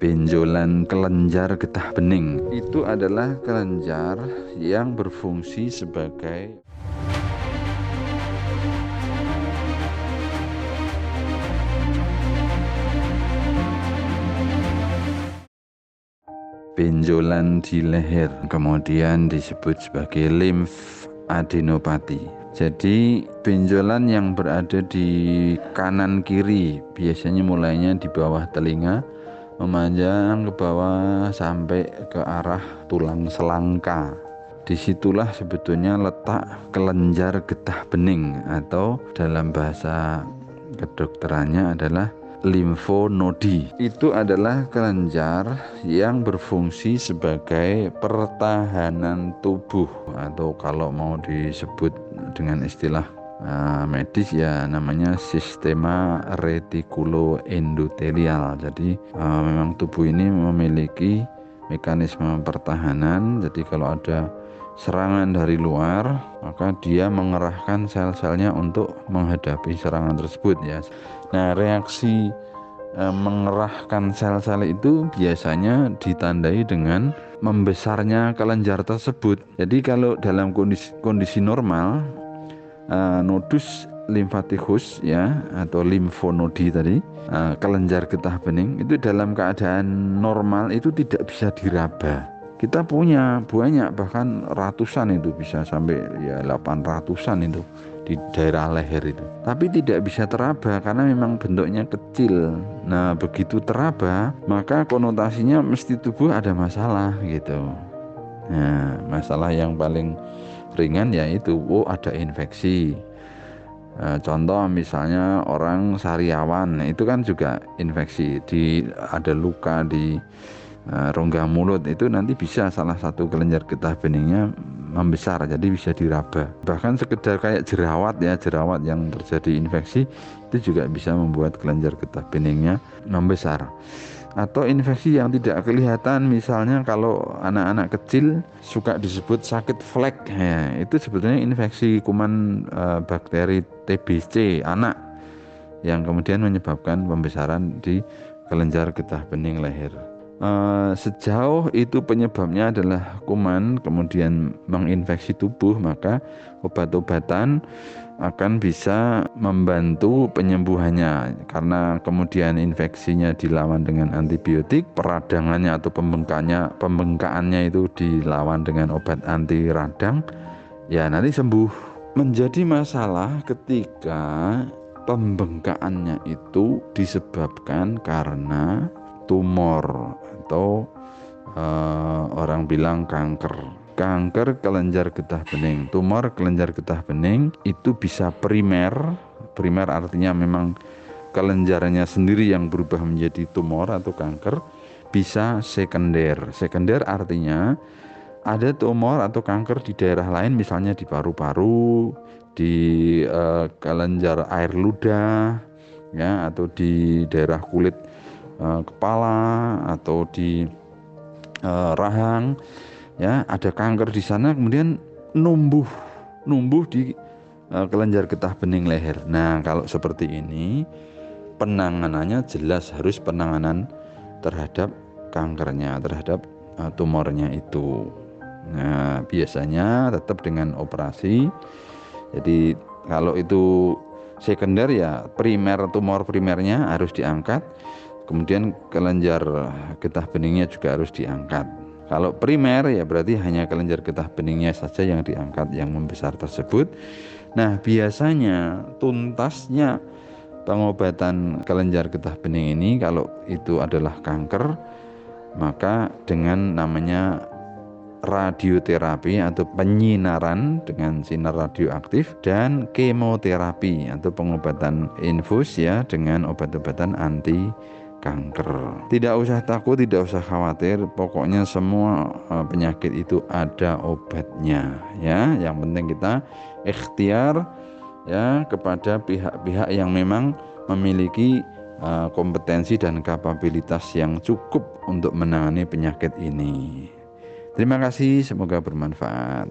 Benjolan kelenjar getah bening itu adalah kelenjar yang berfungsi sebagai benjolan di leher, kemudian disebut sebagai limfadenopati. Jadi benjolan yang berada di kanan kiri, biasanya mulainya di bawah telinga, memanjang ke bawah sampai ke arah tulang selangka. Disitulah sebetulnya letak kelenjar getah bening, atau dalam bahasa kedokterannya adalah limfonodi. Itu adalah kelenjar yang berfungsi sebagai pertahanan tubuh, atau kalau mau disebut dengan istilah medis ya namanya sistema retikuloendotelial. Jadi memang tubuh ini memiliki mekanisme pertahanan. Jadi kalau ada serangan dari luar, maka dia mengerahkan sel-selnya untuk menghadapi serangan tersebut ya. Nah, reaksi mengerahkan sel-sel itu biasanya ditandai dengan membesarnya kelenjar tersebut. Jadi kalau dalam kondisi normal, nodus limfatikus ya, atau limfonodi tadi, kelenjar getah bening itu dalam keadaan normal itu tidak bisa diraba. Kita punya banyak, bahkan ratusan, itu bisa sampai ya 800-an itu di daerah leher itu, tapi tidak bisa teraba karena memang bentuknya kecil. Nah, begitu teraba maka konotasinya mesti tubuh ada masalah gitu. Nah, masalah yang paling ringan yaitu ada infeksi. Contoh misalnya orang sariawan, itu kan juga infeksi, ada luka di rongga mulut, itu nanti bisa salah satu kelenjar getah beningnya membesar, jadi bisa diraba. Bahkan sekedar kayak jerawat yang terjadi infeksi, itu juga bisa membuat kelenjar getah beningnya membesar. Atau infeksi yang tidak kelihatan, misalnya kalau anak-anak kecil suka disebut sakit flek ya, itu sebetulnya infeksi kuman bakteri TBC anak yang kemudian menyebabkan pembesaran di kelenjar getah bening leher. Sejauh itu penyebabnya adalah kuman kemudian menginfeksi tubuh, maka obat-obatan akan bisa membantu penyembuhannya, karena kemudian infeksinya dilawan dengan antibiotik, peradangannya atau pembengkaannya itu dilawan dengan obat anti radang, ya nanti sembuh. Menjadi masalah ketika pembengkaannya itu disebabkan karena tumor atau orang bilang kanker kelenjar getah bening. Tumor kelenjar getah bening itu bisa primer artinya memang kelenjarnya sendiri yang berubah menjadi tumor atau kanker. Bisa sekunder artinya ada tumor atau kanker di daerah lain, misalnya di paru-paru, di kelenjar air ludah ya, atau di daerah kulit kepala, atau di rahang ya, ada kanker di sana, kemudian numbuh di kelenjar getah bening leher. Nah, kalau seperti ini penanganannya jelas harus penanganan terhadap kankernya, terhadap tumornya itu. Nah, biasanya tetap dengan operasi. Jadi kalau itu sekunder ya tumor primernya harus diangkat, kemudian kelenjar getah beningnya juga harus diangkat. Kalau primer ya berarti hanya kelenjar getah beningnya saja yang diangkat, yang membesar tersebut. Nah, biasanya tuntasnya pengobatan kelenjar getah bening ini, kalau itu adalah kanker, maka dengan namanya radioterapi atau penyinaran dengan sinar radioaktif, dan kemoterapi atau pengobatan infus ya dengan obat-obatan anti kanker. Tidak usah takut, tidak usah khawatir, pokoknya semua penyakit itu ada obatnya ya. Yang penting kita ikhtiar ya kepada pihak-pihak yang memang memiliki kompetensi dan kapabilitas yang cukup untuk menangani penyakit ini. Terima kasih, semoga bermanfaat.